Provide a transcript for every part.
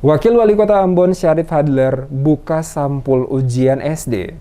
Wakil Wali Kota Ambon Syarif Hadler buka sampul ujian SD.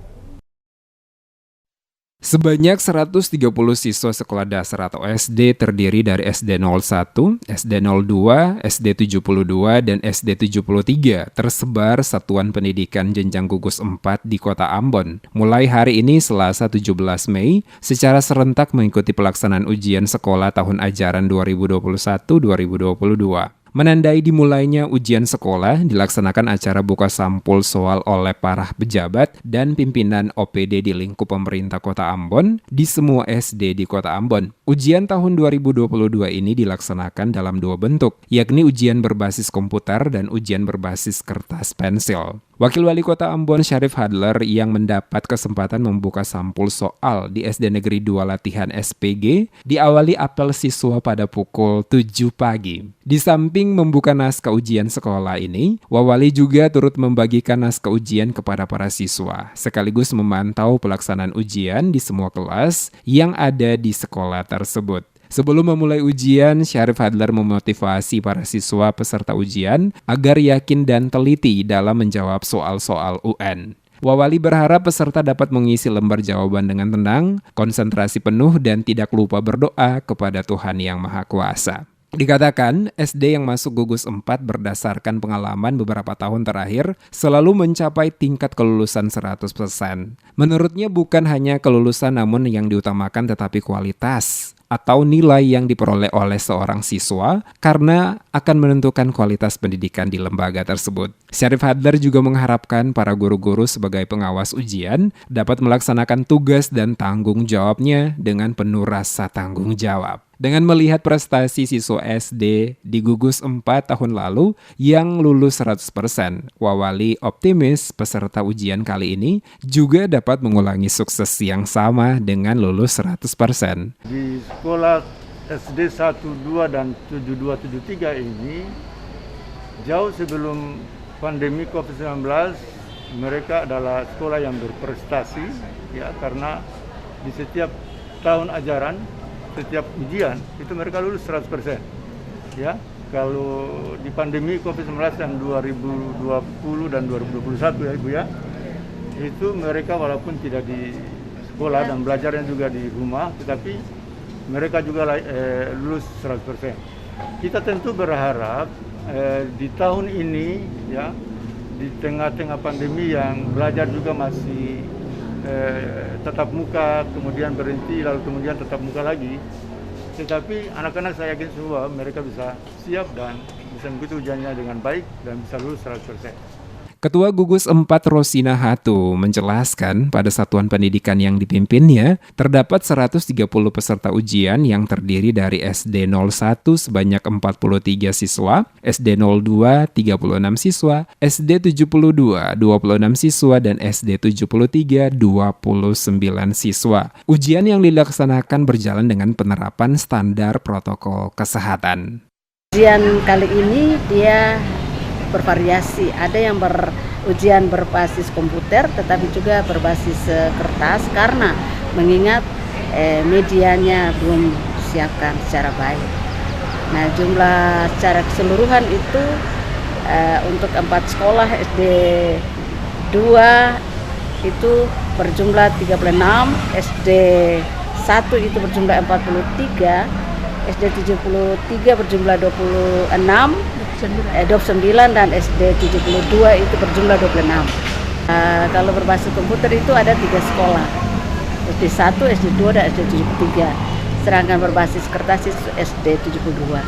Sebanyak 130 siswa sekolah dasar atau SD terdiri dari SD 01, SD 02, SD 72, dan SD 73 tersebar satuan pendidikan jenjang gugus 4 di Kota Ambon. Mulai hari ini Selasa 17 Mei, secara serentak mengikuti pelaksanaan ujian sekolah tahun ajaran 2021-2022. Menandai dimulainya ujian sekolah, dilaksanakan acara buka sampul soal oleh para pejabat dan pimpinan OPD di lingkup pemerintah Kota Ambon di semua SD di Kota Ambon. Ujian tahun 2022 ini dilaksanakan dalam dua bentuk, yakni ujian berbasis komputer dan ujian berbasis kertas pensil. Wakil Wali Kota Ambon Syarif Hadler yang mendapat kesempatan membuka sampul soal di SD Negeri 2 Latihan SPG diawali apel siswa pada pukul 7 pagi. Di samping membuka naskah ujian sekolah ini, Wawali juga turut membagikan naskah ujian kepada para siswa, sekaligus memantau pelaksanaan ujian di semua kelas yang ada di sekolah tersebut. Sebelum memulai ujian, Syarif Hadler memotivasi para siswa peserta ujian agar yakin dan teliti dalam menjawab soal-soal UN. Wawali berharap peserta dapat mengisi lembar jawaban dengan tenang, konsentrasi penuh, dan tidak lupa berdoa kepada Tuhan Yang Maha Kuasa. Dikatakan, SD yang masuk gugus 4 berdasarkan pengalaman beberapa tahun terakhir selalu mencapai tingkat kelulusan 100%. Menurutnya bukan hanya kelulusan namun yang diutamakan tetapi kualitas atau nilai yang diperoleh oleh seorang siswa karena akan menentukan kualitas pendidikan di lembaga tersebut. Syarif Hadler juga mengharapkan para guru-guru sebagai pengawas ujian dapat melaksanakan tugas dan tanggung jawabnya dengan penuh rasa tanggung jawab. Dengan melihat prestasi siswa SD di gugus 4 tahun lalu yang lulus 100%, Wawali optimis peserta ujian kali ini juga dapat mengulangi sukses yang sama dengan lulus 100%. Di sekolah SD 12 dan 7273 ini, jauh sebelum pandemi COVID-19, mereka adalah sekolah yang berprestasi, ya, karena di setiap tahun ajaran, setiap ujian itu mereka lulus 100%. Ya, kalau di pandemi COVID-19 yang 2020 dan 2021 ya Ibu ya, itu mereka walaupun tidak di sekolah dan belajarnya juga di rumah, tetapi mereka juga lulus 100%. Kita tentu berharap di tahun ini ya, di tengah-tengah pandemi yang belajar juga masih tetap muka, kemudian berhenti, lalu kemudian tetap muka lagi. Tetapi anak-anak saya yakin semua mereka bisa siap dan bisa mengikuti ujiannya dengan baik dan bisa lulus 100%. Ketua Gugus 4 Rosina Hatu menjelaskan pada satuan pendidikan yang dipimpinnya terdapat 130 peserta ujian yang terdiri dari SD 01 sebanyak 43 siswa, SD 02 36 siswa, SD 72 26 siswa, dan SD 73 29 siswa. Ujian yang dilaksanakan berjalan dengan penerapan standar protokol kesehatan. Ujian kali ini dia bervariasi, ada yang berujian berbasis komputer tetapi juga berbasis kertas karena mengingat medianya belum disiapkan secara baik. Nah, jumlah secara keseluruhan itu untuk 4 sekolah SD 2 itu berjumlah 36, SD 1 itu berjumlah 43, SD 73 berjumlah 29 dan SD 72 itu berjumlah 26. Kalau berbasis komputer itu ada 3 sekolah, SD 1, SD 2, dan SD 73. Sedangkan berbasis kertas itu SD 72.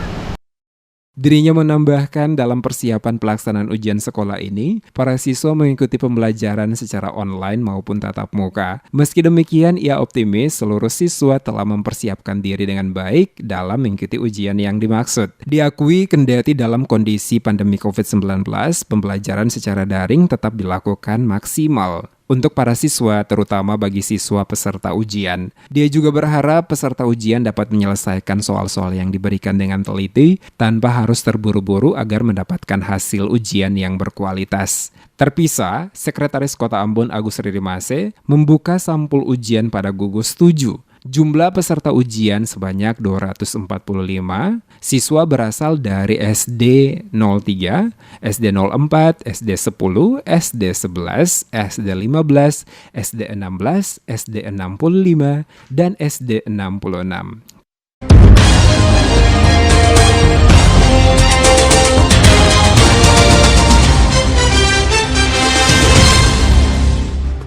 Dirinya menambahkan dalam persiapan pelaksanaan ujian sekolah ini, para siswa mengikuti pembelajaran secara online maupun tatap muka. Meski demikian, ia optimis seluruh siswa telah mempersiapkan diri dengan baik dalam mengikuti ujian yang dimaksud. Diakui kendati dalam kondisi pandemi COVID-19, pembelajaran secara daring tetap dilakukan maksimal untuk para siswa, terutama bagi siswa peserta ujian. Dia juga berharap peserta ujian dapat menyelesaikan soal-soal yang diberikan dengan teliti tanpa harus terburu-buru agar mendapatkan hasil ujian yang berkualitas. Terpisah, Sekretaris Kota Ambon Agus Ririmase membuka sampul ujian pada gugus 7 Jumlah peserta ujian sebanyak 245, siswa berasal dari SD 03, SD 04, SD 10, SD 11, SD 15, SD 16, SD 65, dan SD 66.